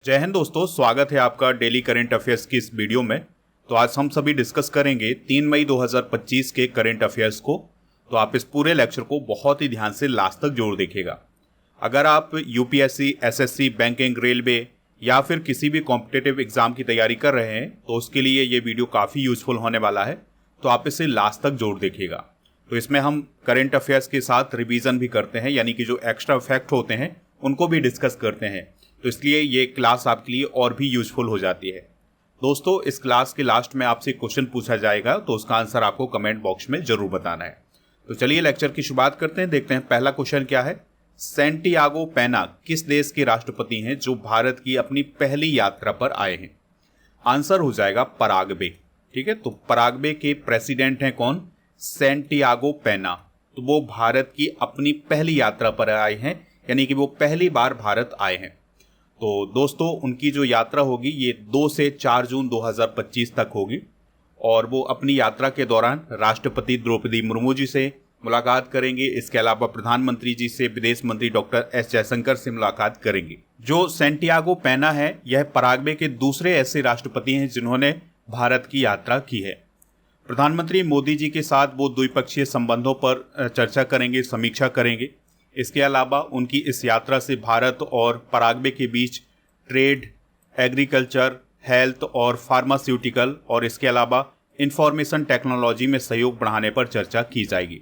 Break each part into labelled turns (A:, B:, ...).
A: जय हिंद दोस्तों, स्वागत है आपका डेली करंट अफेयर्स की इस वीडियो में। तो आज हम सभी डिस्कस करेंगे 3 मई 2025 के करंट अफेयर्स को। तो आप इस पूरे लेक्चर को बहुत ही ध्यान से लास्ट तक जरूर देखिएगा। अगर आप यूपीएससी, एसएससी, बैंकिंग, रेलवे या फिर किसी भी कॉम्पिटिटिव एग्जाम की तैयारी कर रहे हैं तो उसके लिए ये वीडियो काफ़ी यूजफुल होने वाला है। तो आप इसे लास्ट तक जरूर देखिएगा। तो इसमें हम करंट अफेयर्स के साथ रिवीजन भी करते हैं, यानी कि जो एक्स्ट्रा फैक्ट होते हैं उनको भी डिस्कस करते हैं। तो इसलिए ये क्लास आपके लिए और भी यूजफुल हो जाती है। दोस्तों, इस क्लास के लास्ट में आपसे क्वेश्चन पूछा जाएगा, तो उसका आंसर आपको कमेंट बॉक्स में जरूर बताना है। तो चलिए लेक्चर की शुरुआत करते हैं। देखते हैं पहला क्वेश्चन क्या है। सैंटियागो पेना किस देश के राष्ट्रपति हैं जो भारत की अपनी पहली यात्रा पर आए हैं? आंसर हो जाएगा पराग्वे। ठीक है, तो पराग्वे के प्रेसिडेंट हैं कौन? सैंटियागो पेना। तो वो भारत की अपनी पहली यात्रा पर आए हैं, यानी कि वो पहली बार भारत आए हैं। तो दोस्तों, उनकी जो यात्रा होगी ये 2 से 4 जून 2025 तक होगी और वो अपनी यात्रा के दौरान राष्ट्रपति द्रौपदी मुर्मू जी से मुलाकात करेंगे। इसके अलावा प्रधानमंत्री जी से, विदेश मंत्री डॉक्टर एस जयशंकर से मुलाकात करेंगे। जो सैंटियागो पेना है यह पराग्वे के दूसरे ऐसे राष्ट्रपति हैं जिन्होंने भारत की यात्रा की है। प्रधानमंत्री मोदी जी के साथ वो द्विपक्षीय संबंधों पर चर्चा करेंगे, समीक्षा करेंगे। इसके अलावा उनकी इस यात्रा से भारत और पराग्वे के बीच ट्रेड, एग्रीकल्चर, हेल्थ और फार्मास्यूटिकल और इसके अलावा इंफॉर्मेशन टेक्नोलॉजी में सहयोग बढ़ाने पर चर्चा की जाएगी।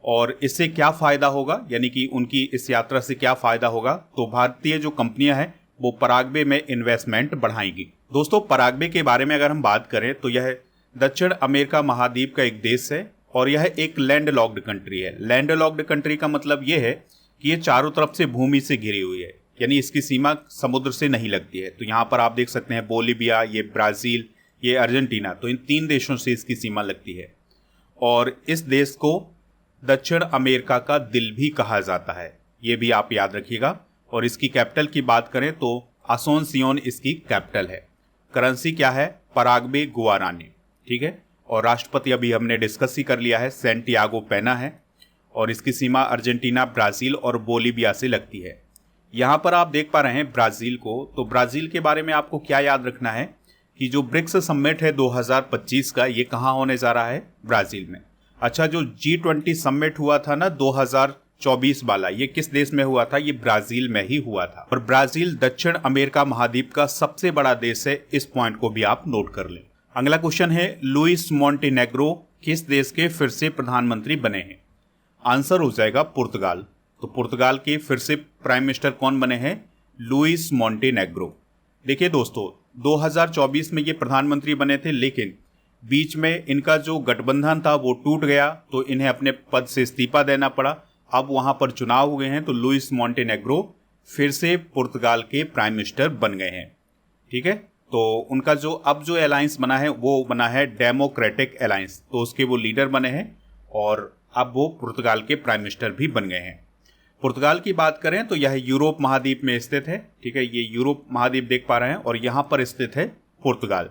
A: और इससे क्या फ़ायदा होगा, यानी कि उनकी इस यात्रा से क्या फ़ायदा होगा? तो भारतीय जो कंपनियां हैं वो पराग्वे में इन्वेस्टमेंट बढ़ाएंगी। दोस्तों, पराग्वे के बारे में अगर हम बात करें तो यह दक्षिण अमेरिका महाद्वीप का एक देश है और यह एक लैंडलॉक्ड कंट्री है। लैंडलॉक्ड कंट्री का मतलब यह है कि ये चारों तरफ से भूमि से घिरी हुई है, यानी इसकी सीमा समुद्र से नहीं लगती है। तो यहाँ पर आप देख सकते हैं बोलीविया, ये ब्राज़ील, ये अर्जेंटीना, तो इन 3 देशों से इसकी सीमा लगती है। और इस देश को दक्षिण अमेरिका का दिल भी कहा जाता है, ये भी आप याद रखिएगा। और इसकी कैपिटल की बात करें तो आसोनसियोन इसकी कैपिटल है। करेंसी क्या है? Paraguay Guarani. ठीक है, और राष्ट्रपति अभी हमने डिस्कस ही कर लिया है, सैंटियागो पेना है और इसकी सीमा अर्जेंटीना, ब्राज़ील और बोलीविया से लगती है। यहाँ पर आप देख पा रहे हैं ब्राज़ील को। तो ब्राज़ील के बारे में आपको क्या याद रखना है कि जो ब्रिक्स समिट है 2025 का, ये कहाँ होने जा रहा है? ब्राज़ील में। अच्छा, जो G20 समिट हुआ था ना 2024 वाला, ये किस देश में हुआ था? ये ब्राज़ील में ही हुआ था। और ब्राज़ील दक्षिण अमेरिका महाद्वीप का सबसे बड़ा देश है, इस पॉइंट को भी आप नोट कर लें। अगला क्वेश्चन है, लुइस मोंटेनेग्रो किस देश के फिर से प्रधानमंत्री बने हैं? आंसर हो जाएगा पुर्तगाल। तो पुर्तगाल के फिर से प्राइम मिनिस्टर कौन बने हैं? Luis Montenegro. देखिए दोस्तों, 2024 में ये प्रधानमंत्री बने थे, लेकिन बीच में इनका जो गठबंधन था वो टूट गया, तो इन्हें अपने पद से इस्तीफा देना पड़ा। अब वहां पर चुनाव हुए हैं, तो लुइस मोंटेनेग्रो फिर से पुर्तगाल के प्राइम मिनिस्टर बन गए हैं। ठीक है, तो उनका जो अब जो अलायंस बना है वो बना है डेमोक्रेटिक अलायंस, तो उसके वो लीडर बने हैं और अब वो पुर्तगाल के प्राइम मिनिस्टर भी बन गए हैं। पुर्तगाल की बात करें तो यह यूरोप महाद्वीप में स्थित है। ठीक है, ये यूरोप महाद्वीप देख पा रहे हैं और यहाँ पर स्थित है पुर्तगाल।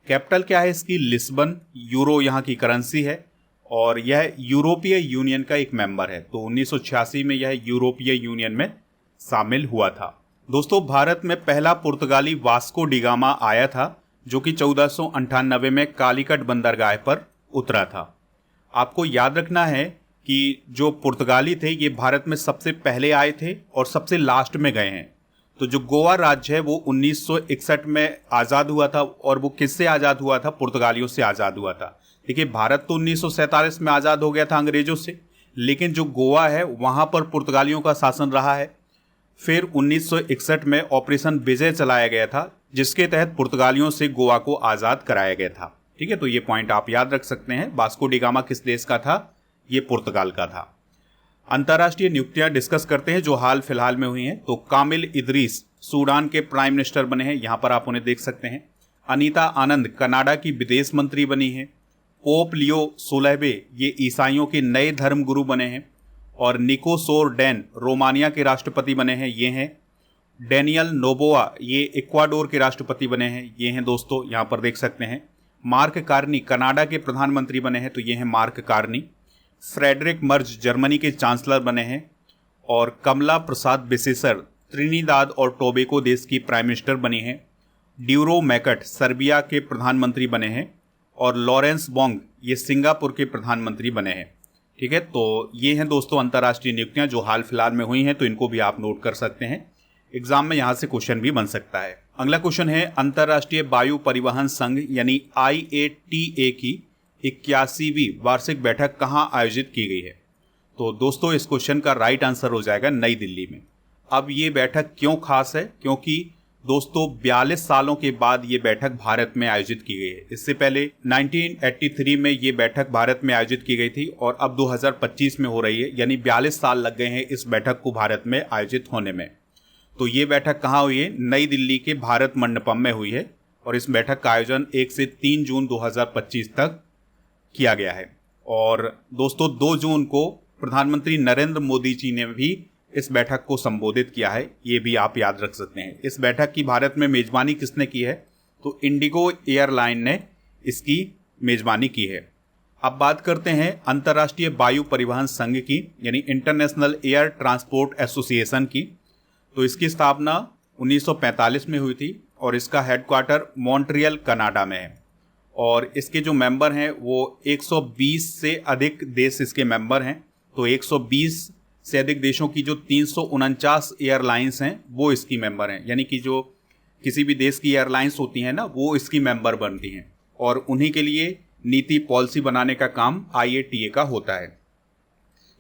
A: कैपिटल क्या है इसकी? लिस्बन। यूरो यहाँ की करेंसी है और यह यूरोपीय यूनियन का एक मेंबर है। तो 1986 में यह यूरोपीय यूनियन में शामिल हुआ था। दोस्तों, भारत में पहला पुर्तगाली वास्को डिगामा आया था, जो कि 1498 में कालीकट बंदरगाह पर उतरा था। आपको याद रखना है कि जो पुर्तगाली थे ये भारत में सबसे पहले आए थे और सबसे लास्ट में गए हैं। तो जो गोवा राज्य है वो 1961 में आज़ाद हुआ था और वो किससे आज़ाद हुआ था? पुर्तगालियों से आज़ाद हुआ था। देखिए, भारत तो 1947 में आज़ाद हो गया था अंग्रेजों से, लेकिन जो गोवा है वहाँ पर पुर्तगालियों का शासन रहा है। फिर 1961 में ऑपरेशन विजय चलाया गया था, जिसके तहत पुर्तगालियों से गोवा को आज़ाद कराया गया था। ठीक है, तो ये पॉइंट आप याद रख सकते हैं। वास्को डिगामा किस देश का था? ये पुर्तगाल का था। अंतर्राष्ट्रीय नियुक्तियां डिस्कस करते हैं जो हाल फिलहाल में हुई हैं। तो कामिल इदरीस सूडान के प्राइम मिनिस्टर बने हैं, यहाँ पर आप उन्हें देख सकते हैं। अनीता आनंद कनाडा की विदेश मंत्री बनी है। पोप लियो 16वें ये ईसाइयों के नए धर्म गुरु बने हैं। और निकोसोर डैन रोमानिया के राष्ट्रपति बने हैं, ये हैं। डेनियल नोबोआ ये इक्वाडोर के राष्ट्रपति बने हैं, ये हैं दोस्तों, यहाँ पर देख सकते हैं। मार्क कार्नी कनाडा के प्रधानमंत्री बने हैं, तो ये हैं mark Carney. Friedrich Merz Germany के चांसलर बने हैं। और कमला प्रसाद बिसेसर त्रिनिदाद और टोबैगो देश की प्राइम मिनिस्टर बनी हैं। ड्यूरो मैकट सर्बिया के प्रधानमंत्री बने हैं। और लॉरेंस बोंग ये सिंगापुर के प्रधानमंत्री बने हैं। ठीक है, तो ये हैं दोस्तों अंतर्राष्ट्रीय नियुक्तियां जो हाल फिलहाल में हुई हैं, तो इनको भी आप नोट कर सकते हैं। एग्जाम में यहाँ से क्वेश्चन भी बन सकता है। अगला क्वेश्चन है अंतर्राष्ट्रीय वायु परिवहन संघ यानी IATA की 81वीं वार्षिक बैठक कहाँ आयोजित की गई है? तो दोस्तों इस क्वेश्चन का राइट आंसर हो जाएगा नई दिल्ली में। अब ये बैठक क्यों खास है? क्योंकि दोस्तों 42 सालों के बाद ये बैठक भारत में आयोजित की गई है। इससे पहले 1983 में ये बैठक भारत में आयोजित की गई थी और अब 2025 में हो रही है, यानी 42 साल लग गए हैं इस बैठक को भारत में आयोजित होने में। तो ये बैठक कहाँ हुई है? नई दिल्ली के भारत मंडपम में हुई है और इस बैठक का आयोजन 1 से 3 जून 2025 तक किया गया है। और दोस्तों 2 जून को प्रधानमंत्री नरेंद्र मोदी जी ने भी इस बैठक को संबोधित किया है, ये भी आप याद रख सकते हैं। इस बैठक की भारत में मेजबानी किसने की है? तो इंडिगो एयरलाइन ने इसकी मेजबानी की है। अब बात करते हैं अंतर्राष्ट्रीय वायु परिवहन संघ की यानी इंटरनेशनल एयर ट्रांसपोर्ट एसोसिएशन की। तो इसकी स्थापना 1945 में हुई थी और इसका हेडक्वार्टर मॉन्ट्रियल कनाडा में है। और इसके जो मेंबर हैं वो 120 से अधिक देश इसके मेंबर हैं। तो 120 से अधिक देशों की जो 349 एयरलाइंस हैं वो इसकी मेंबर हैं, यानी कि जो किसी भी देश की एयरलाइंस होती हैं ना वो इसकी मेंबर बनती हैं और उन्हीं के लिए नीति पॉलिसी बनाने का काम IATA का होता है।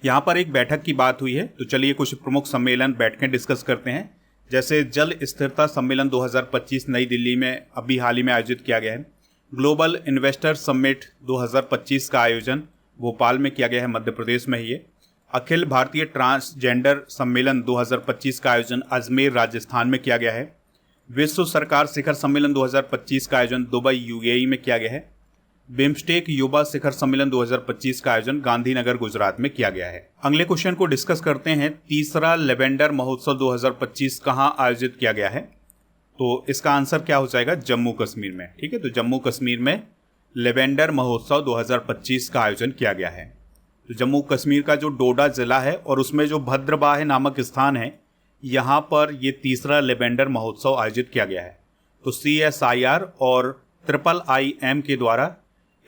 A: यहाँ पर एक बैठक की बात हुई है, तो चलिए कुछ प्रमुख सम्मेलन बैठकें डिस्कस करते हैं। जैसे जल स्थिरता सम्मेलन 2025 नई दिल्ली में अभी हाल ही में आयोजित किया गया है। ग्लोबल इन्वेस्टर समिट 2025 का आयोजन भोपाल में किया गया है, मध्य प्रदेश में ही है। अखिल भारतीय ट्रांसजेंडर सम्मेलन 2025 का आयोजन अजमेर राजस्थान में किया गया है। विश्व सरकार शिखर सम्मेलन 2025 का आयोजन दुबई UAE में किया गया है। बिम्स्टेक युवा शिखर सम्मेलन 2025 का आयोजन गांधीनगर गुजरात में किया गया है। अगले क्वेश्चन को डिस्कस करते हैं। तीसरा लेवेंडर महोत्सव 2025 कहाँ आयोजित किया गया है? तो इसका आंसर क्या हो जाएगा? जम्मू कश्मीर में। ठीक है, तो जम्मू कश्मीर में लेवेंडर महोत्सव 2025 का आयोजन किया गया है। तो जम्मू कश्मीर का जो डोडा जिला है और उसमें जो भद्रबाह नामक स्थान है, यहाँ पर ये तीसरा लेवेंडर महोत्सव आयोजित किया गया है। तो CSIR और IIIM के द्वारा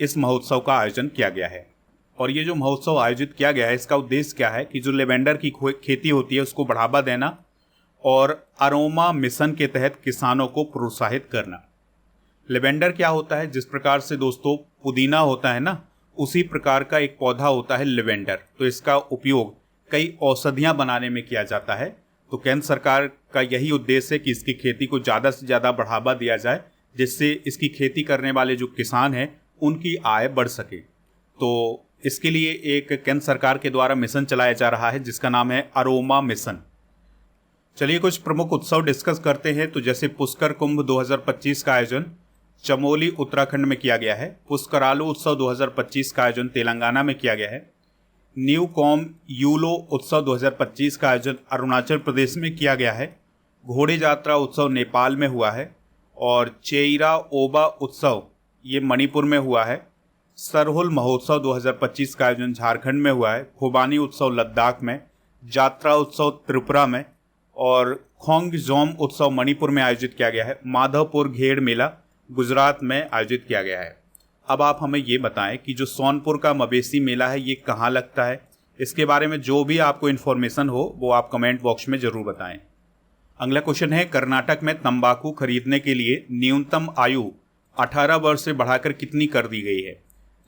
A: इस महोत्सव का आयोजन किया गया है। और ये जो महोत्सव आयोजित किया गया है इसका उद्देश्य क्या है कि जो लेवेंडर की खेती होती है उसको बढ़ावा देना और अरोमा मिशन के तहत किसानों को प्रोत्साहित करना। लेवेंडर क्या होता है? जिस प्रकार से दोस्तों पुदीना होता है ना, उसी प्रकार का एक पौधा होता है लेवेंडर। तो इसका उपयोग कई औषधियां बनाने में किया जाता है। तो केंद्र सरकार का यही उद्देश्य है कि इसकी खेती को ज़्यादा से ज़्यादा बढ़ावा दिया जाए, जिससे इसकी खेती करने वाले जो किसान हैं उनकी आय बढ़ सके। तो इसके लिए एक केंद्र सरकार के द्वारा मिशन चलाया जा रहा है जिसका नाम है अरोमा मिशन। चलिए कुछ प्रमुख उत्सव डिस्कस करते हैं। तो जैसे पुष्कर कुंभ 2025 का आयोजन चमोली उत्तराखंड में किया गया है। पुष्करालू उत्सव 2025 का आयोजन तेलंगाना में किया गया है। न्यू कॉम यूलो उत्सव 2025 का आयोजन अरुणाचल प्रदेश में किया गया है। घोड़े यात्रा उत्सव नेपाल में हुआ है और चेइरा ओबा उत्सव ये मणिपुर में हुआ है। सरहुल महोत्सव 2025 का आयोजन झारखंड में हुआ है। खुबानी उत्सव लद्दाख में, जात्रा उत्सव त्रिपुरा में और खोंगजोम उत्सव मणिपुर में आयोजित किया गया है। माधवपुर घेड़ मेला गुजरात में आयोजित किया गया है। अब आप हमें ये बताएं कि जो सोनपुर का मवेशी मेला है ये कहाँ लगता है? इसके बारे में जो भी आपको इन्फॉर्मेशन हो वो आप कमेंट बॉक्स में ज़रूर बताएं। अगला क्वेश्चन है कर्नाटक में तंबाकू खरीदने के लिए न्यूनतम आयु 18 वर्ष से बढ़ाकर कितनी कर दी गई है?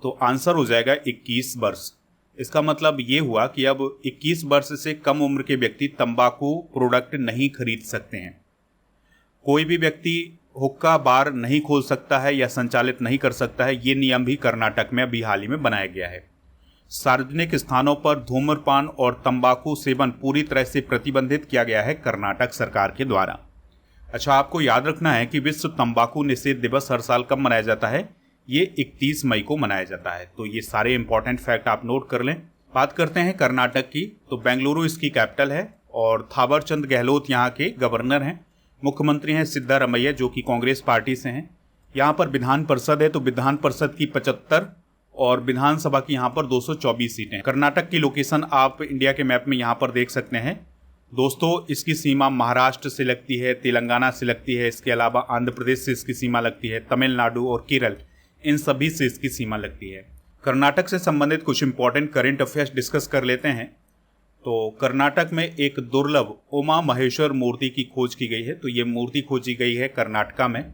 A: तो आंसर हो जाएगा 21 वर्ष। इसका मतलब ये हुआ कि अब 21 वर्ष से कम उम्र के व्यक्ति तंबाकू प्रोडक्ट नहीं खरीद सकते हैं। कोई भी व्यक्ति हुक्का बार नहीं खोल सकता है या संचालित नहीं कर सकता है। ये नियम भी कर्नाटक में अभी हाल ही में बनाया गया है। सार्वजनिक स्थानों पर धूम्रपान और तंबाकू सेवन पूरी तरह से प्रतिबंधित किया गया है कर्नाटक सरकार के द्वारा। अच्छा, आपको याद रखना है कि विश्व तंबाकू निषेध दिवस हर साल कब मनाया जाता है? ये 31 मई को मनाया जाता है। तो ये सारे इंपॉर्टेंट फैक्ट आप नोट कर लें। बात करते हैं कर्नाटक की, तो बेंगलुरु इसकी कैपिटल है और थावरचंद गहलोत यहाँ के गवर्नर हैं। मुख्यमंत्री हैं सिद्धारमैया जो कि कांग्रेस पार्टी से हैं। यहाँ पर विधान परिषद है, तो विधान परिषद की 75 और विधानसभा की यहाँ पर 224 सीटें हैं। कर्नाटक की लोकेशन आप इंडिया के मैप में यहाँ पर देख सकते हैं। दोस्तों इसकी सीमा महाराष्ट्र से लगती है, तेलंगाना से लगती है, इसके अलावा आंध्र प्रदेश से इसकी सीमा लगती है, तमिलनाडु और केरल, इन सभी से इसकी सीमा लगती है। कर्नाटक से संबंधित कुछ इंपॉर्टेंट करंट अफेयर्स डिस्कस कर लेते हैं। तो कर्नाटक में एक दुर्लभ उमा महेश्वर मूर्ति की खोज की गई है। तो ये मूर्ति खोजी गई है कर्नाटका में,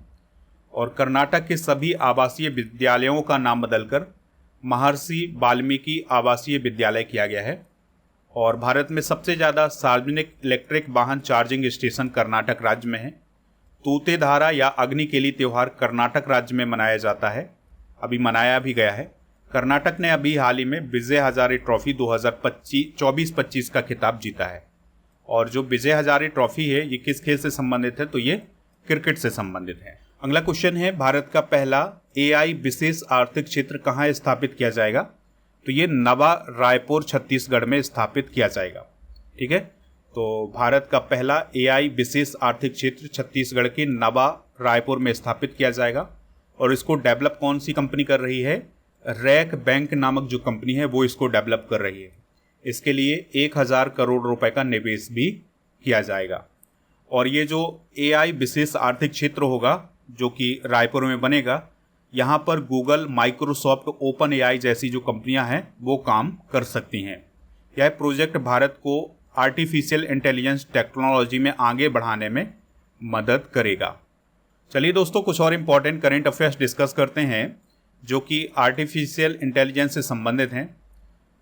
A: और कर्नाटक के सभी आवासीय विद्यालयों का नाम बदलकर महर्षि वाल्मीकि आवासीय विद्यालय किया गया है। और भारत में सबसे ज़्यादा सार्वजनिक इलेक्ट्रिक वाहन चार्जिंग स्टेशन कर्नाटक राज्य में है। तूतेधारा या अग्निकेली त्यौहार कर्नाटक राज्य में मनाया जाता है, अभी मनाया भी गया है। कर्नाटक ने अभी हाल ही में विजय हजारे ट्रॉफी 2024-25 का खिताब जीता है। और जो विजय हजारे ट्रॉफी है ये किस खेल से संबंधित है? तो ये क्रिकेट से संबंधित है। अगला क्वेश्चन है, भारत का पहला AI विशेष आर्थिक क्षेत्र कहाँ स्थापित किया जाएगा? तो ये नवा रायपुर छत्तीसगढ़ में स्थापित किया जाएगा। ठीक है, तो भारत का पहला AI विशेष आर्थिक क्षेत्र छत्तीसगढ़ के नवा रायपुर में स्थापित किया जाएगा। और इसको डेवलप कौन सी कंपनी कर रही है? रैक बैंक नामक जो कंपनी है वो इसको डेवलप कर रही है। इसके लिए 1000 करोड़ रुपए का निवेश भी किया जाएगा। और ये जो AI विशेष आर्थिक क्षेत्र होगा जो कि रायपुर में बनेगा, यहाँ पर गूगल, माइक्रोसॉफ्ट, ओपन AI जैसी जो कंपनियां हैं वो काम कर सकती हैं। यह प्रोजेक्ट भारत को आर्टिफिशियल इंटेलिजेंस टेक्नोलॉजी में आगे बढ़ाने में मदद करेगा। चलिए दोस्तों, कुछ और इम्पॉर्टेंट करंट अफेयर्स डिस्कस करते हैं जो कि आर्टिफिशियल इंटेलिजेंस से संबंधित हैं।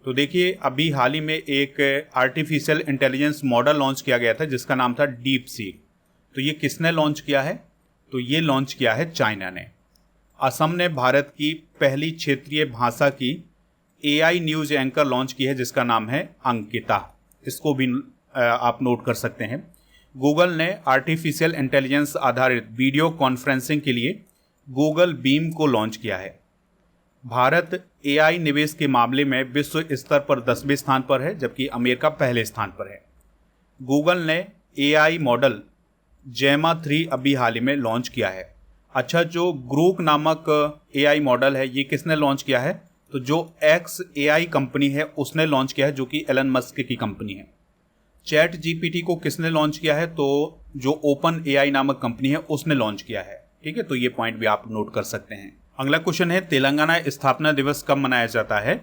A: तो देखिए, अभी हाल ही में एक आर्टिफिशियल इंटेलिजेंस मॉडल लॉन्च किया गया था जिसका नाम था डीपसीक। तो ये किसने लॉन्च किया है? तो ये लॉन्च किया है चाइना ने। असम ने भारत की पहली क्षेत्रीय भाषा की AI न्यूज एंकर लॉन्च की है जिसका नाम है अंकिता। इसको भी आप नोट कर सकते हैं। गूगल ने आर्टिफिशियल इंटेलिजेंस आधारित वीडियो कॉन्फ्रेंसिंग के लिए गूगल बीम को लॉन्च किया है। भारत AI निवेश के मामले में विश्व स्तर पर 10वें स्थान पर है, जबकि अमेरिका पहले स्थान पर है। गूगल ने AI मॉडल जेमा 3 अभी हाल ही में लॉन्च किया है। अच्छा, जो ग्रोक नामक AI मॉडल है ये किसने लॉन्च किया है? तो जो XAI कंपनी है उसने लॉन्च किया है, जो कि एलन मस्क की कंपनी है। चैट GPT को किसने लॉन्च किया है? तो जो ओपन AI नामक कंपनी है उसने लॉन्च किया है। ठीक है, तो ये पॉइंट भी आप नोट कर सकते हैं। अगला क्वेश्चन है, तेलंगाना स्थापना दिवस कब मनाया जाता है?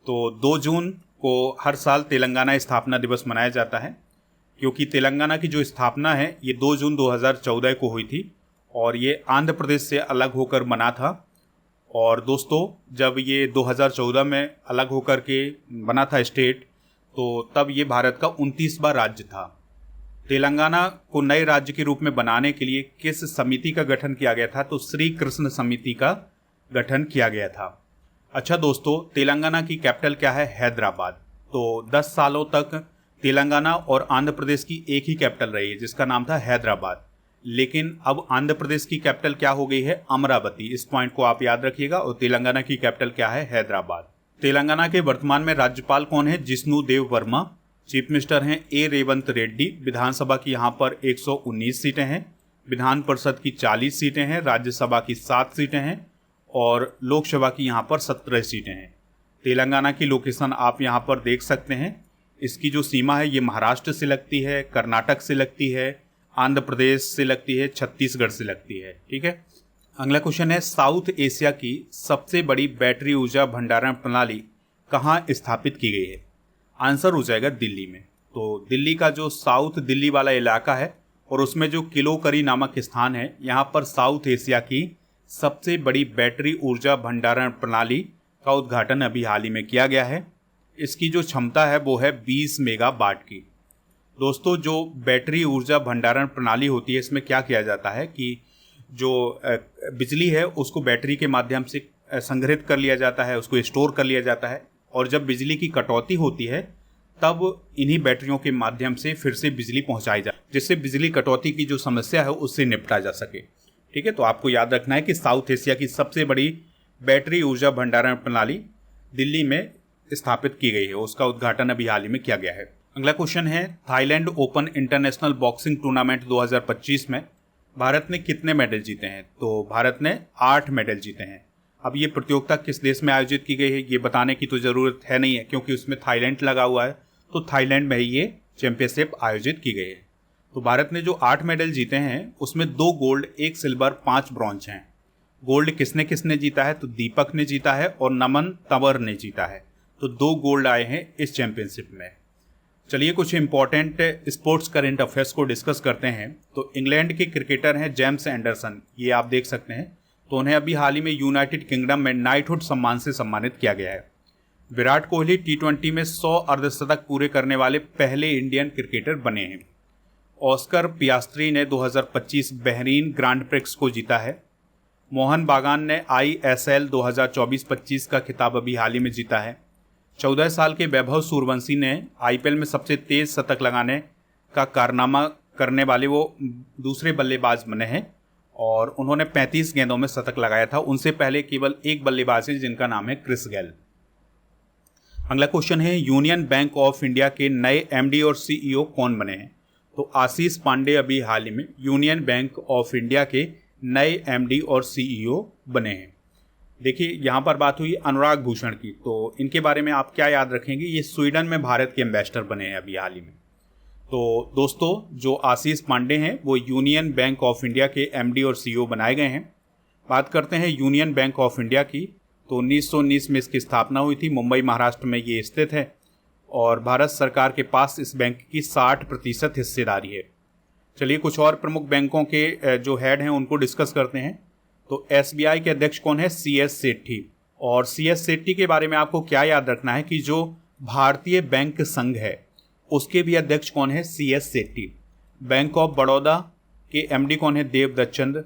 A: तो 2 जून को हर साल तेलंगाना स्थापना दिवस मनाया जाता है, क्योंकि तेलंगाना की जो स्थापना है ये 2 जून 2014 को हुई थी और ये आंध्र प्रदेश से अलग होकर बना था। और दोस्तों, जब ये 2014 में अलग होकर के बना था स्टेट, तो तब ये भारत का 29वां राज्य था। तेलंगाना को नए राज्य के रूप में बनाने के लिए किस समिति का गठन किया गया था? तो श्री कृष्ण समिति का गठन किया गया था। अच्छा दोस्तों, तेलंगाना की कैपिटल क्या है? हैदराबाद। तो 10 सालों तक तेलंगाना और आंध्र प्रदेश की एक ही कैपिटल रही है जिसका नाम था हैदराबाद। लेकिन अब आंध्र प्रदेश की कैपिटल क्या हो गई है? अमरावती। इस पॉइंट को आप याद रखिएगा। और तेलंगाना की कैपिटल क्या है? हैदराबाद। तेलंगाना के वर्तमान में राज्यपाल कौन है? जिष्णु देव वर्मा। चीफ मिनिस्टर हैं ए रेवंत रेड्डी। विधानसभा की यहाँ पर 119 सीटें हैं, विधान परिषद की 40 सीटें हैं, राज्यसभा की 7 सीटें हैं और लोकसभा की यहाँ पर 17 सीटें हैं। तेलंगाना की लोकेशन आप यहाँ पर देख सकते हैं। इसकी जो सीमा है ये महाराष्ट्र से लगती है, कर्नाटक से लगती है, आंध्र प्रदेश से लगती है, छत्तीसगढ़ से लगती है। ठीक है, अगला क्वेश्चन है, साउथ एशिया की सबसे बड़ी बैटरी ऊर्जा भंडारण प्रणाली कहाँ स्थापित की गई है? आंसर हो जाएगा दिल्ली में। तो दिल्ली का जो साउथ दिल्ली वाला इलाका है और उसमें जो किलोकरी नामक स्थान है, यहाँ पर साउथ एशिया की सबसे बड़ी बैटरी ऊर्जा भंडारण प्रणाली का उद्घाटन अभी हाल ही में किया गया है। इसकी जो क्षमता है वो है 20 मेगावाट की। दोस्तों, जो बैटरी ऊर्जा भंडारण प्रणाली होती है इसमें क्या किया जाता है कि जो बिजली है उसको बैटरी के माध्यम से संग्रहित कर लिया जाता है, उसको स्टोर कर लिया जाता है और जब बिजली की कटौती होती है तब इन्हीं बैटरियों के माध्यम से फिर से बिजली पहुंचाई जाए, जिससे बिजली कटौती की जो समस्या है उससे निपटा जा सके। ठीक है, तो आपको याद रखना है कि साउथ एशिया की सबसे बड़ी बैटरी ऊर्जा भंडारण प्रणाली दिल्ली में स्थापित की गई है, उसका उद्घाटन अभी हाल ही में किया गया है। अगला क्वेश्चन है, Thailand open international boxing tournament 2025 में भारत ने कितने मेडल जीते हैं? तो भारत ने 8 मेडल जीते हैं। अब ये प्रतियोगिता किस देश में आयोजित की गई है ये बताने की तो ज़रूरत है नहीं है, क्योंकि उसमें थाईलैंड लगा हुआ है, तो थाईलैंड में ही ये चैंपियनशिप आयोजित की गई है। तो भारत ने जो 8 मेडल जीते हैं उसमें 2 गोल्ड, 1 सिल्वर, 5 ब्रॉन्ज हैं। गोल्ड किसने किसने जीता है? तो दीपक ने जीता है और नमन तंवर ने जीता है। तो 2 गोल्ड आए हैं इस चैंपियनशिप में। चलिए कुछ इंपॉर्टेंट स्पोर्ट्स करंट अफेयर्स को डिस्कस करते हैं। तो इंग्लैंड के क्रिकेटर हैं जेम्स एंडरसन, ये आप देख सकते हैं। तो उन्हें अभी हाल ही में यूनाइटेड किंगडम में नाइटहुड सम्मान से सम्मानित किया गया है। विराट कोहली T20 में 100 अर्धशतक पूरे करने वाले पहले इंडियन क्रिकेटर बने हैं। ऑस्कर पियास्ट्री ने 2025 बहरीन ग्रांड प्रिक्स को जीता है। मोहन बागान ने ISL 2024-25 का खिताब अभी हाल ही में जीता है। 14 साल के वैभव सूर्यवंशी ने IPL में सबसे तेज शतक लगाने का कारनामा करने वाले वो दूसरे बल्लेबाज बने हैं और उन्होंने 35 गेंदों में शतक लगाया था। उनसे पहले केवल एक बल्लेबाज है जिनका नाम है क्रिस गेल। अगला क्वेश्चन है, यूनियन बैंक ऑफ इंडिया के नए MD और CEO कौन बने हैं? तो आशीष पांडे अभी हाल ही में यूनियन बैंक ऑफ इंडिया के नए MD और CEO बने हैं। देखिए यहाँ पर बात हुई अनुराग भूषण की, तो इनके बारे में आप क्या याद रखेंगे? ये स्वीडन में भारत के एम्बेसडर बने हैं अभी हाल ही में। तो दोस्तों जो आशीष पांडे हैं वो यूनियन बैंक ऑफ इंडिया के MD और CEO बनाए गए हैं। बात करते हैं यूनियन बैंक ऑफ इंडिया की, तो 1919 में इसकी स्थापना हुई थी। मुंबई महाराष्ट्र में ये स्थित है और भारत सरकार के पास इस बैंक की 60% हिस्सेदारी है। चलिए कुछ और प्रमुख बैंकों के जो हेड हैं उनको डिस्कस करते हैं। तो SBI के अध्यक्ष कौन है? CS सेठी। और CS सेठी के बारे में आपको क्या याद रखना है कि जो भारतीय बैंक संघ है उसके भी अध्यक्ष कौन है? CS Sethi. Bank of Baroda के MD कौन है? देवदत्त चंद्र।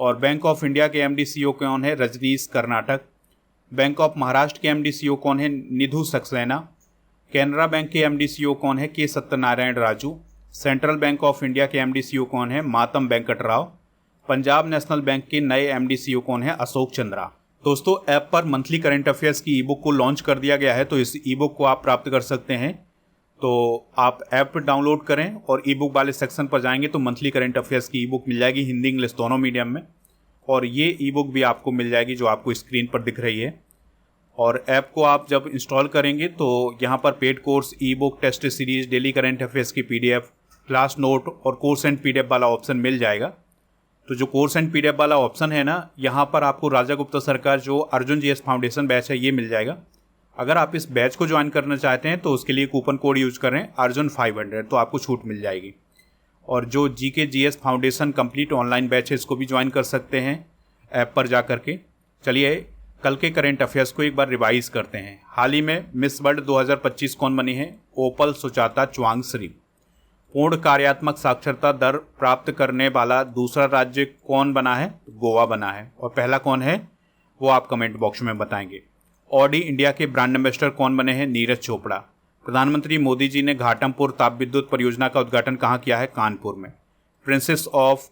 A: और बैंक ऑफ इंडिया के MD CEO कौन है? रजनीश कर्नाटक। बैंक ऑफ महाराष्ट्र के MD CEO कौन है? निधु सक्सेना। कैनरा बैंक के MD CEO कौन है? के Satyanarayan Raju. Central bank of India के MD CEO कौन है? मातम वेंकट राव। पंजाब नेशनल बैंक के नए MD CEO कौन है? अशोक चंद्रा। दोस्तों ऐप पर मंथली करंट अफेयर्स की ई बुक को लॉन्च कर दिया गया है, तो इस ई बुक को आप प्राप्त कर सकते हैं। तो आप ऐप डाउनलोड करें और ई बुक वाले सेक्शन पर जाएंगे तो मंथली करंट अफेयर्स की ई बुक मिल जाएगी हिंदी इंग्लिश दोनों मीडियम में। और ये ई बुक भी आपको मिल जाएगी जो आपको स्क्रीन पर दिख रही है। और ऐप को आप जब इंस्टॉल करेंगे तो यहाँ पर paid course, e book, test series, daily current affairs की PDF, क्लास नोट और कोर्स एंड PDF वाला ऑप्शन मिल जाएगा। तो जो कोर्स एंड PDF वाला ऑप्शन है ना, यहाँ पर आपको राजा गुप्ता सरकार जो अर्जुन GS फाउंडेशन बैच है ये मिल जाएगा। अगर आप इस बैच को ज्वाइन करना चाहते हैं तो उसके लिए कूपन कोड यूज करें अर्जुन 500, तो आपको छूट मिल जाएगी। और जो GK GS foundation complete online batch है इसको भी ज्वाइन कर सकते हैं ऐप पर जा करके। चलिए कल के करंट अफेयर्स को एक बार रिवाइज करते हैं। हाल ही में मिस वर्ल्ड 2025 कौन बनी है? ओपल सुचाता चुआंगश्री। पूर्ण कार्यात्मक साक्षरता दर प्राप्त करने वाला दूसरा राज्य कौन बना है? गोवा बना है। और पहला कौन है वो आप कमेंट बॉक्स में बताएंगे। ऑडी इंडिया के ब्रांड एम्बेसडर कौन बने हैं? नीरज चोपड़ा। प्रधानमंत्री मोदी जी ने घाटमपुर ताप विद्युत परियोजना का उद्घाटन कहाँ किया है? कानपुर में। प्रिंसेस ऑफ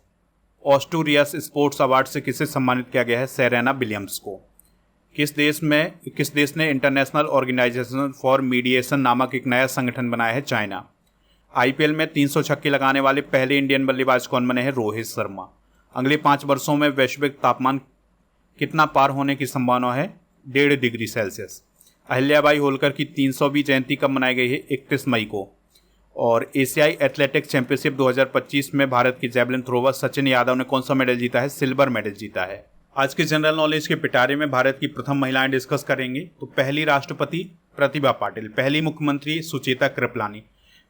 A: ऑस्टूरियस स्पोर्ट्स अवार्ड से किसे सम्मानित किया गया है? सेरेना विलियम्स को। किस देश ने इंटरनेशनल ऑर्गेनाइजेशन फॉर मीडिएशन नामक एक नया संगठन बनाया है? चाइना। IPL में 300 छक्के लगाने वाले पहले इंडियन बल्लेबाज कौन बने हैं? रोहित शर्मा। अगले 5 वर्षों में वैश्विक तापमान कितना पार होने की संभावना है? 1.5 डिग्री सेल्सियस। अहिल्याबाई होलकर की 300वीं जयंती कब मनाई गई है? 31 मई को। और एशियाई एथलेटिक्स चैंपियनशिप 2025 में भारत की जैवलिन थ्रोवर सचिन यादव ने कौन सा मेडल जीता है? सिल्वर मेडल जीता है। आज के जनरल नॉलेज के पिटारे में भारत की प्रथम महिलाएं डिस्कस करेंगे। तो पहली राष्ट्रपति प्रतिभा पाटिल, पहली मुख्यमंत्री सुचेता कृपलानी,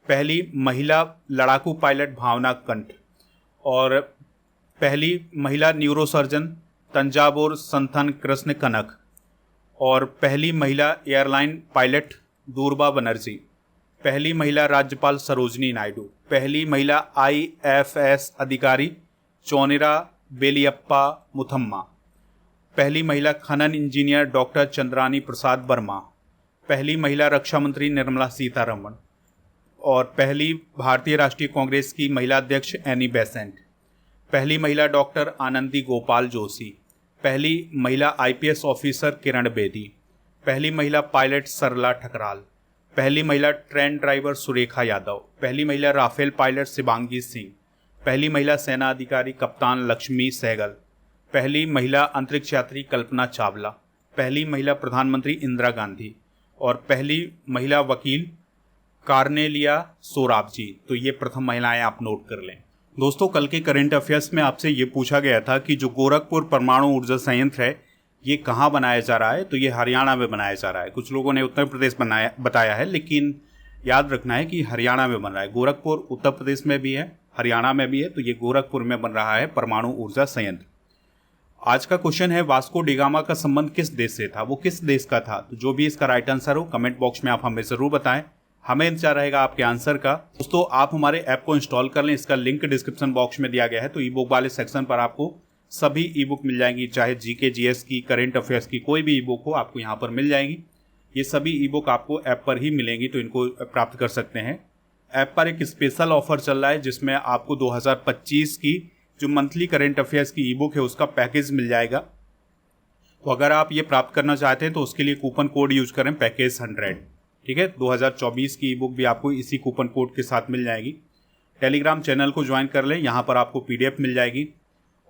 A: पहली महिला लड़ाकू पायलट भावना कंठ, और पहली महिला न्यूरोसर्जन तंजावुर संथन कृष्ण कनक, और पहली महिला एयरलाइन पायलट दूरबा बनर्जी, पहली महिला राज्यपाल सरोजनी नायडू, पहली महिला IFS अधिकारी चौनिरा बेलियप्पा मुथम्मा, पहली महिला खनन इंजीनियर डॉक्टर चंद्रानी प्रसाद वर्मा, पहली महिला रक्षा मंत्री निर्मला सीतारमण, और पहली भारतीय राष्ट्रीय कांग्रेस की महिला अध्यक्ष एनी बेसेंट, पहली महिला डॉक्टर आनंदी गोपाल जोशी, पहली महिला IPS ऑफिसर किरण बेदी, पहली महिला पायलट सरला ठकराल, पहली महिला ट्रेन ड्राइवर सुरेखा यादव, पहली महिला राफेल पायलट शिवांगी सिंह, पहली महिला सेना अधिकारी कप्तान लक्ष्मी सहगल, पहली महिला अंतरिक्ष यात्री कल्पना चावला, पहली महिला प्रधानमंत्री इंदिरा गांधी, और पहली महिला वकील कार्नेलिया सोराबजी। तो ये प्रथम महिलाएं आप नोट कर लें। दोस्तों, कल के करंट अफेयर्स में आपसे ये पूछा गया था कि जो गोरखपुर परमाणु ऊर्जा संयंत्र है ये कहाँ बनाया जा रहा है। तो ये हरियाणा में बनाया जा रहा है। कुछ लोगों ने उत्तर प्रदेश बताया है, लेकिन याद रखना है कि हरियाणा में बन रहा है। गोरखपुर उत्तर प्रदेश में भी है, हरियाणा में भी है, तो ये गोरखपुर में बन रहा है परमाणु ऊर्जा संयंत्र। आज का क्वेश्चन है, वास्को डिगामा का संबंध किस देश से था, वो किस देश का था। तो जो भी इसका राइट आंसर हो कमेंट बॉक्स में आप हमें जरूर बताएं, हमें इंतजार रहेगा आपके आंसर का। दोस्तों, आप हमारे ऐप को इंस्टॉल कर लें, इसका लिंक डिस्क्रिप्शन बॉक्स में दिया गया है। तो ई बुक वाले सेक्शन पर आपको सभी ई बुक मिल जाएंगी, चाहे जीके जीएस की, करंट अफेयर्स की, कोई भी ई बुक हो आपको यहाँ पर मिल जाएंगी। ये सभी ई बुक आपको ऐप पर ही मिलेंगी, तो इनको प्राप्त कर सकते हैं। ऐप पर एक स्पेशल ऑफर चल रहा है जिसमें आपको 2025 की जो मंथली करंट अफेयर्स की ई बुक है उसका पैकेज मिल जाएगा। तो अगर आप ये प्राप्त करना चाहते हैं तो उसके लिए कूपन कोड यूज करें, पैकेज 100। ठीक है, 2024 की ई बुक भी आपको इसी कूपन कोड के साथ मिल जाएगी। टेलीग्राम चैनल को ज्वाइन कर लें, यहाँ पर आपको PDF मिल जाएगी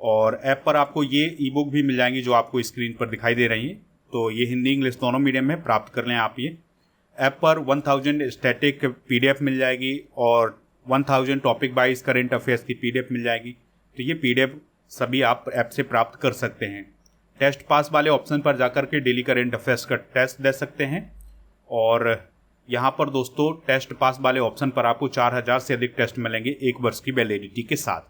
A: और ऐप पर आपको ये ई बुक भी मिल जाएंगी जो आपको स्क्रीन पर दिखाई दे रही हैं। तो ये हिंदी इंग्लिश दोनों मीडियम में प्राप्त कर लें आप। ये ऐप पर 1000 स्टैटिक PDF मिल जाएगी और 1000 टॉपिक वाइज करंट अफेयर्स की PDF मिल जाएगी। तो ये PDF सभी आप ऐप से प्राप्त कर सकते हैं। टेस्ट पास वाले ऑप्शन पर जाकर के डेली करंट अफेयर्स का टेस्ट दे सकते हैं और यहाँ पर दोस्तों टेस्ट पास वाले ऑप्शन पर आपको 4000 से अधिक टेस्ट मिलेंगे 1 वर्ष की वैलिडिटी के साथ।